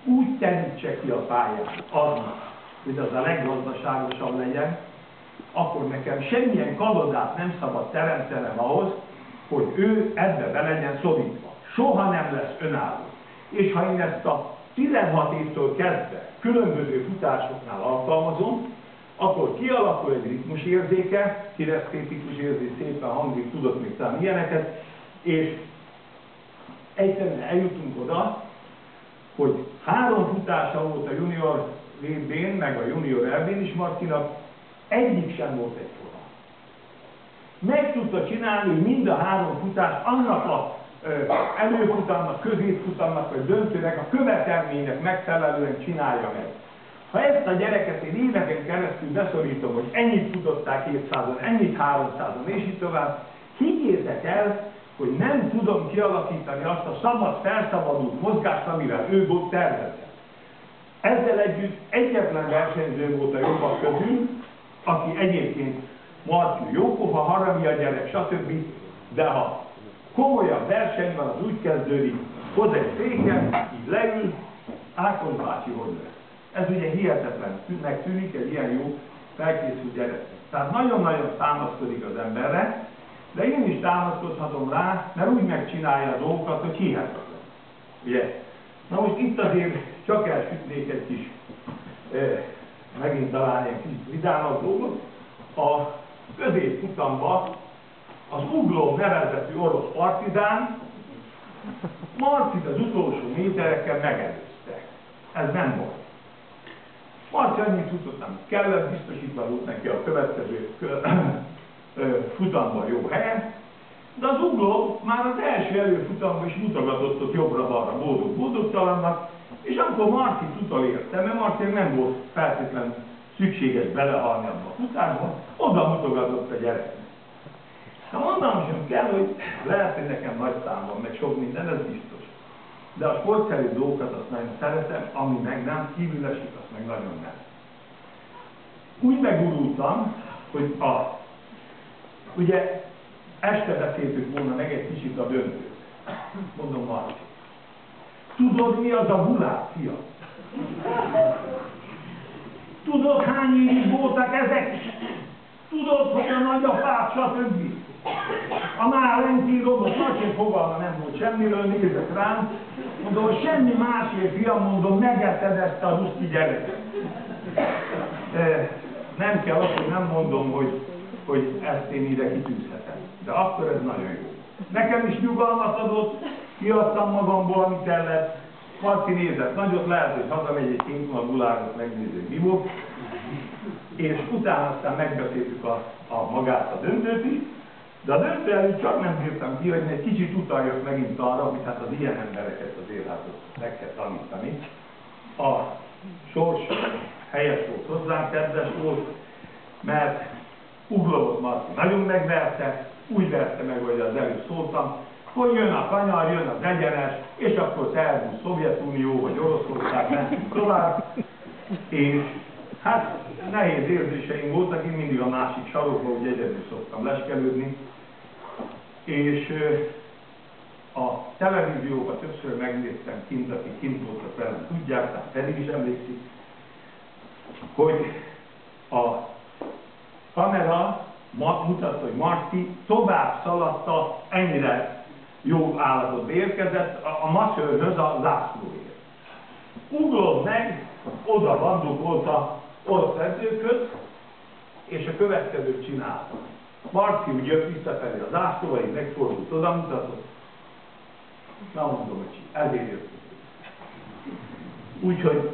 úgy terítse ki a pályát annak, hogy az a leggazdaságosabb legyen, akkor nekem semmilyen kalodát nem szabad teremtenem ahhoz, hogy ő ebbe be legyen szorítva. Soha nem lesz önálló. És ha én ezt a 16 évtől kezdve különböző futásoknál alkalmazom, akkor kialakul egy ritmusérzéke, kinesztétikus érzés, szépen hangzik, tudok még talán ilyeneket, és egyszerűen eljutunk oda, hogy 3 futása volt a junior VB-n, meg a junior EB-n is Marcinak, egyik sem volt egyforma. Meg tudta csinálni, hogy mind a 3 futást annak a előfutamnak, középfutamnak, vagy döntőnek, a követelménynek megfelelően csinálja meg. Ha ezt a gyereket én éveken keresztül beszorítom, hogy ennyit futották 200-on, ennyit 300-on, és így tovább, higgyétek el, hogy nem tudom kialakítani azt a szabad, felszabadult mozgást, amivel ő volt tervezett. Ezzel együtt egyetlen versenyző volt a jobbak közül, aki egyébként Marci jópofa, haragja a gyerek, stb. De ha komolyabb verseny van, az úgy kezdődik, hoz egy féket, így leül, Ákos bácsi hogy lesz. Ez ugye hihetetlennek tűnik egy ilyen jó felkészült gyerek. Tehát nagyon-nagyon támaszkodik az emberre, de én is támaszkodhatom rá, mert úgy megcsinálja a dolgokat, hogy hihetetlen. Ugye? Na most itt azért csak elsütnék egy kis, megint talán egy kis vidámabb dolgot. A középfutamban az Ugló nevezetű orosz partizán Marcit az utolsó métereken megelőzte. Ez nem volt. Marci annyit futott, amit kellett, biztosítva volt neki a következő futamban jó helyen, de az Ugló már az első előfutamban is mutogatott ott jobbra-balra boldog-boldogtalannak, és akkor Marci utolérte, mert Marci nem volt feltétlenül szükséges belehalni abba a futásba, oda mutogatott a gyereknek. Ha mondanom sem kell, hogy lehet, hogy nekem nagy szám van, meg sok minden, ez biztos. De a sportszerű dolgokat azt nagyon szeretem, ami meg nem kívül esik, azt meg nagyon nem. Úgy megurultam, hogy ugye este beszéltük volna meg egy kicsit a döntőt. Mondom, Marci, tudod mi az a hulák, fia? Tudod hány évig voltak ezek? Tudod, hogy a nagyapád, stb. A Málenki robot nagy fogalma nem volt semmiről, nézett rám. Mondom, hogy semmi másért, fiam, mondom, megetted ezt a ruszki gyereket. Nem kell azt, hogy nem mondom, hogy ezt én ide kitűzhetem. De akkor ez nagyon jó. Nekem is nyugalmat adott, kiadtam magamból, amit kellett. Marci nézett nagyot, lehet, hogy hazamegy egy kénytelen megnézni, mi volt. És utána aztán megbeszéltük magát a döntőt is, de a döntő előtt csak nem bírtam ki, hogy egy kicsit utaljak megint arra, hogy hát az ilyen embereket azért hát meg kell tanítani. A sors helyes volt hozzánk, kedves volt, mert Uglovot Marci nagyon megverte, úgy verte meg, hogy az előbb szóltam, hogy jön a kanyar, jön az egyenes, és akkor szervusz Szovjetunió, vagy Oroszország, mentünk tovább, és hát nehéz érzéseim voltak, én mindig a másik sarokba, úgy egyedül szoktam leskelődni, és a televíziókat többször megnéztem kint, akik kint voltak velem, tudják, tehát pedig is emlékszik, hogy a kamera mutatta, hogy Marci tovább szaladta, ennyire jó állapotba érkezett a masszörhöz a zászlóért. Uglott meg, oda bandukolta orosz edzőköz, és a következőt csinálta. Marci úgy jött visszafelé a zászlóval, így megfordult, oda mutatott. Na mondom, hogy ezért jöttünk. Úgyhogy